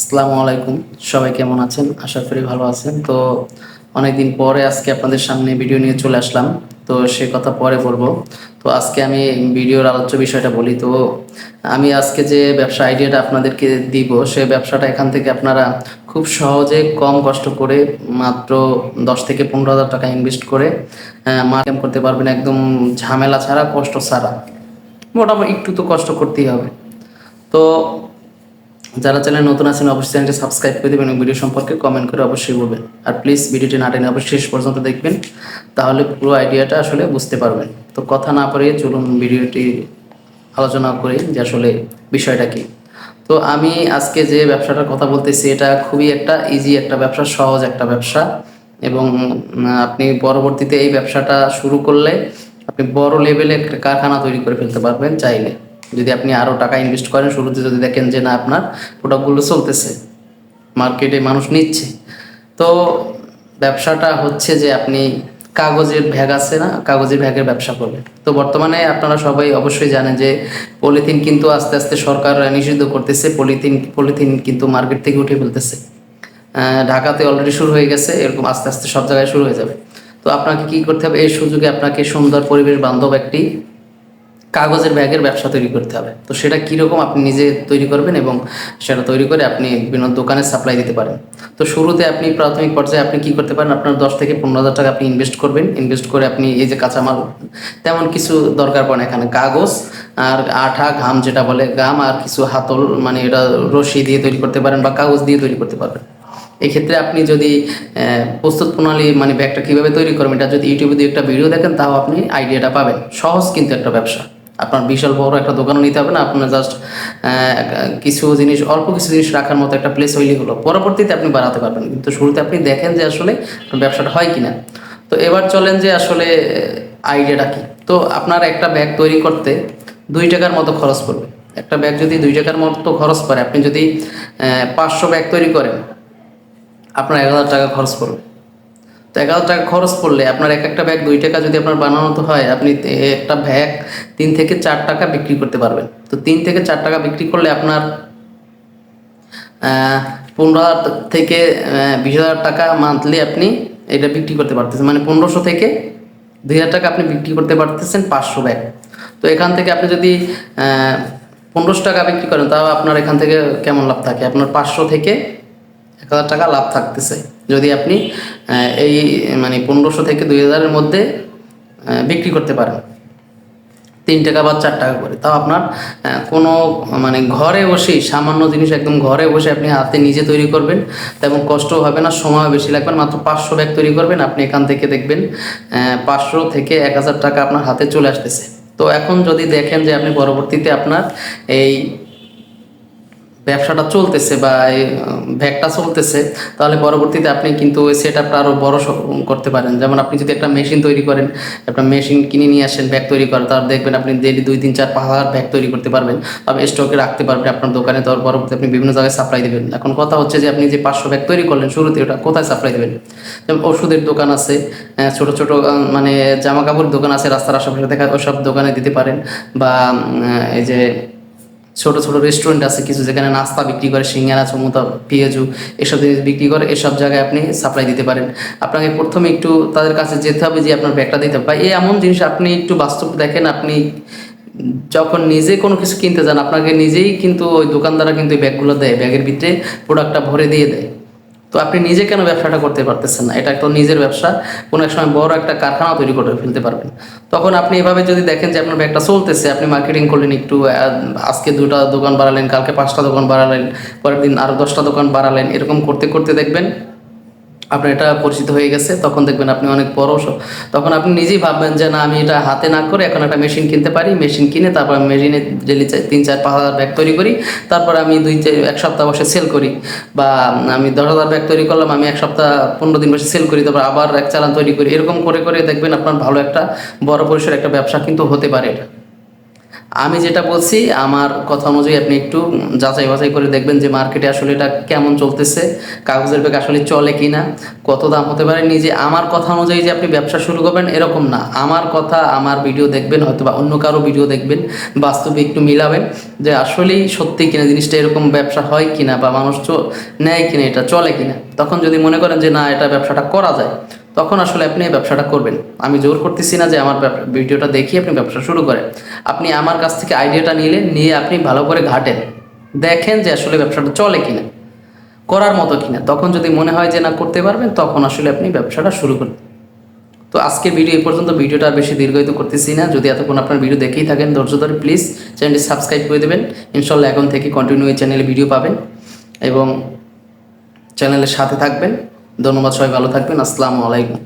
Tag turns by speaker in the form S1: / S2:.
S1: আসসালামু আলাইকুম। সবাই কেমন আছেন? আশা করি ভালো আছেন। তো অনেকদিন পরে আজকে আপনাদের সামনে ভিডিও নিয়ে চলে আসলাম। তো সে কথা পরে বলবো। তো আজকে আমি ভিডিওর আলোচ্য বিষয়টা বলি। তো আমি আজকে যে ব্যবসা আইডিয়াটা আপনাদেরকে দিব, সে ব্যবসাটা এখান থেকে আপনারা খুব সহজে কম কষ্ট করে মাত্র 10 থেকে 15,000 টাকা ইনভেস্ট করে মার্কেট করতে পারবেন, একদম ঝামেলা ছাড়া, কষ্ট ছাড়া। মোটামুটি একটু তো কষ্ট করতেই হবে। তো যারা চ্যানেল নতুন আছেন অবশ্যই চ্যানেলটি সাবস্ক্রাইব করে দেবেন এবং ভিডিও সম্পর্কে কমেন্ট করে অবশ্যই বলবেন। আর প্লিজ ভিডিওটি না টেনে অবশ্যই শেষ পর্যন্ত দেখবেন, তাহলে পুরো আইডিয়াটা আসলে বুঝতে পারবেন। তো কথা না পারে চলুন ভিডিওটি আলোচনা করি যে আসলে বিষয়টা কি। তো আমি আজকে যে ব্যবসাটার কথা বলতেছি এটা খুবই একটা ইজি একটা ব্যবসা, সহজ একটা ব্যবসা। এবং আপনি পরবর্তীতে এই ব্যবসাটা শুরু করলে আপনি বড় লেভেলে একটা কারখানা তৈরি করে ফেলতে পারবেন চাইলে, যদি আপনি আরও টাকা ইনভেস্ট করেন। শুরুতে যদি দেখেন যে না, আপনার প্রোডাক্টগুলো চলতেছে, মার্কেটে মানুষ নিচ্ছে। তো ব্যবসাটা হচ্ছে যে আপনি কাগজের ব্যাগ আছে না, কাগজের ব্যাগের ব্যবসা করবেন। তো বর্তমানে আপনারা সবাই অবশ্যই জানেন যে পলিথিন কিন্তু আস্তে আস্তে সরকার নিষিদ্ধ করতেছে। পলিথিন কিন্তু মার্কেট থেকে উঠে ফেলতেছে। ঢাকাতে অলরেডি শুরু হয়ে গেছে, এরকম আস্তে আস্তে সব জায়গায় শুরু হয়ে যাবে। তো আপনাকে কি করতে হবে, এই সুযোগে আপনাকে সুন্দর পরিবেশ বান্ধব একটি কাগজের ব্যাগের ব্যবসা তৈরি করতে হবে। তো সেটা কীরকম আপনি নিজে তৈরি করবেন এবং সেটা তৈরি করে আপনি বিভিন্ন দোকানে সাপ্লাই দিতে পারেন। তো শুরুতে আপনি প্রাথমিক পর্যায়ে আপনি কী করতে পারেন, আপনার 10 থেকে 15,000 টাকা আপনি ইনভেস্ট করবেন। ইনভেস্ট করে আপনি এই যে কাঁচামাল তেমন কিছু দরকার পড়ে না, এখানে কাগজ আর আঠা, ঘাম যেটা বলে ঘাম, আর কিছু হাতল, মানে এটা রশি দিয়ে তৈরি করতে পারেন বা কাগজ দিয়ে তৈরি করতে পারবেন। এক্ষেত্রে আপনি যদি প্রস্তুত প্রণালী, মানে ব্যাগটা কীভাবে তৈরি করবেন, এটা যদি ইউটিউবে দিয়ে একটা ভিডিও দেখেন তাও আপনি আইডিয়াটা পাবেন। সহজ কিন্তু একটা ব্যবসা। আপনার বিশাল বড় একটা দোকানও নিতে হবে না, আপনার জাস্ট কিছু জিনিস, অল্প কিছু জিনিস রাখার মতো একটা প্লেস হইলেই হলো। পরবর্তীতে আপনি বাড়াতে পারবেন, কিন্তু শুরুতে আপনি দেখেন যে আসলে ব্যবসাটা হয় কিনা। তো এবার চলেন যে আসলে আইডিয়াটা কী। তো আপনার একটা ব্যাগ তৈরি করতে 2 টাকার মতো খরচ পড়বে। একটা ব্যাগ যদি 2 টাকার মতো খরচ পড়ে, আপনি যদি 500 ব্যাগ তৈরি করেন, আপনার 1,000 টাকা খরচ পড়বে। তো 1,000 টাকা খরচ পড়লে আপনার একটা ব্যাগ 2 টাকা যদি আপনার বানানো হয়, আপনি একটা ব্যাগ 3 থেকে 4 টাকা বিক্রি করতে পারবেন। তো 3 থেকে 4 টাকা বিক্রি করলে আপনার 15,000 থেকে 20,000 টাকা মান্থলি আপনি এটা বিক্রি করতে পারতেছেন। মানে 1500 থেকে 2,000 টাকা আপনি বিক্রি করতে পারতেছেন 500 ব্যাগ। তো এখান থেকে আপনি যদি 1500 টাকা বিক্রি করেন, তাও আপনার এখান থেকে কেমন লাভ থাকে, আপনার 500 থেকে 1,000 টাকা লাভ থাকতেছে যদি আপনি এই মানে 1500 থেকে 2,000-এর মধ্যে বিক্রি করতে পারেন 3 টাকা বা 4 টাকা করে। তাও আপনার কোনো মানে ঘরে বসেই সামান্য জিনিস, একদম ঘরে বসে আপনি হাতে নিজে তৈরি করবেন, তেমন কষ্টও হবে না, সময় বেশি লাগবে না। মাত্র 500 ব্যাগ তৈরি করবেন আপনি, এখান থেকে দেখবেন 500 থেকে 1,000 টাকা আপনার হাতে চলে আসতেছে। তো এখন যদি দেখেন যে আপনি পরবর্তীতে আপনার এই ব্যবসাটা চলতেছে বা এই ব্যাগটা চলতেছে, তাহলে পরবর্তীতে আপনি কিন্তু ওই সেট আপটা আরও বড় করতে পারেন। যেমন আপনি যদি একটা মেশিন তৈরি করেন, একটা মেশিন কিনে নিয়ে আসেন ব্যাগ তৈরি করেন, তার দেখবেন আপনি ডেইলি 2, 3, 4, 5,000 ব্যাগ তৈরি করতে পারবেন। আপনি স্টকে রাখতে পারবেন আপনার দোকানে। তার পরবর্তীতে আপনি বিভিন্ন জায়গায় সাপ্লাই দেবেন। এখন কথা হচ্ছে যে আপনি যে 500 ব্যাগ তৈরি করলেন শুরুতে, ওটা কোথায় সাপ্লাই দেবেন? যেমন ওষুধের দোকান আছে, ছোটো ছোটো মানে জামা কাপড়ের দোকান আছে রাস্তার আশেপাশে দেখা, ওইসব দোকানে দিতে পারেন। বা এই যে ছোটো ছোটো রেস্টুরেন্ট আছে কিছু, যেখানে নাস্তা বিক্রি করে, সিঙ্গারা, সমুতা, পেঁয়াজু, এসব জিনিস বিক্রি করে, এসব জায়গায় আপনি সাপ্লাই দিতে পারেন। আপনাকে প্রথমে একটু তাদের কাছে যেতে হবে যে আপনার ব্যাগটা দিতে হবে। বা এই এমন জিনিস আপনি একটু বাস্তব দেখেন, আপনি যখন নিজে কোনো কিছু কিনতে যান, আপনাকে নিজেই কিন্তু ওই দোকানদাররা কিন্তু এই ব্যাগগুলো দেয়, ব্যাগের ভিতরে প্রোডাক্টটা ভরে দিয়ে দেয়। তো আপনি নিজে কেন ব্যবসাটা করতে পারতেছেন না? এটা একটা নিজের ব্যবসা, কোনো এক সময় বড় একটা কারখানা তৈরি করে ফেলতে পারবেন। তখন আপনি এভাবে যদি দেখেন যে আপনার ব্যাগটা চলতেছে, আপনি মার্কেটিং করলেন একটু, আজকে 2টা দোকান বাড়ালেন, কালকে 5টা দোকান বাড়ালেন, পরের দিন আরও 10টা দোকান বাড়ালেন, এরকম করতে করতে দেখবেন আপনার এটা পরিচিত হয়ে গেছে। তখন দেখবেন আপনি অনেক বড়, তখন আপনি নিজেই ভাববেন যে না, আমি এটা হাতে না করে এখন একটা মেশিন কিনতে পারি। মেশিন কিনে তারপর মেশিনে ডেলি 3, 4, 5,000 ব্যাগ তৈরি করি। তারপর আমি 1 সপ্তাহ বসে সেল করি। বা আমি 10,000 ব্যাগ তৈরি করলাম, আমি 1 সপ্তাহ 15 দিন বসে সেল করি, তারপর আবার এক চালান তৈরি করি। এরকম করে করে দেখবেন আপনার ভালো একটা বড় পরিসর একটা ব্যবসা কিন্তু হতে পারে এটা। আমি যেটা বলছি আমার কথা অনুযায়ী আপনি একটু যাচাই বাছাই করে দেখবেন যে মার্কেটে আসলে এটা কেমন চলতেছে, কাগজের ব্যাগ আসলে চলে কিনা, কত দাম হতে পারে। নিজে আমার কথা অনুযায়ী যে আপনি ব্যবসা শুরু করবেন এরকম না, আমার কথা আমার ভিডিও দেখবেন, হয়তো বা অন্য কারো ভিডিও দেখবেন, বাস্তবে একটু মিলাবেন যে আসলেই সত্যি কিনা জিনিসটা, এরকম ব্যবসা হয় কিনা বা মানুষ নেয় কিনা, এটা চলে কিনা। তখন যদি মনে করেন যে না এটা ব্যবসাটা করা যায়, তখন আসলে আপনি এই ব্যবসাটা করবেন। আমি জোর করতেছি না যে আমার ভিডিওটা দেখিয়ে আপনি ব্যবসা শুরু করেন। আপনি আমার কাছ থেকে আইডিয়াটা নিয়ে আপনি ভালো করে ঘাটেন, দেখেন যে আসলে ব্যবসাটা চলে কিনা, করার মতো কিনা। তখন যদি মনে হয় যে না করতে পারবেন, তখন আসলে আপনি ব্যবসাটা শুরু করুন। তো আজকের ভিডিও এই পর্যন্ত, ভিডিওটা আর বেশি দীর্ঘায়িত করতেছি না। যদি এতক্ষণ আপনার ভিডিও দেখেই থাকেন ধৈর্য ধরে, প্লিজ চ্যানেলটি সাবস্ক্রাইব করে দেবেন। ইনশাল্লাহ এখন থেকে কন্টিনিউ এই চ্যানেলে ভিডিও পাবেন এবং চ্যানেলের সাথে থাকবেন। ধন্যবাদ, সবাই ভালো থাকবেন। আসসালামু আলাইকুম।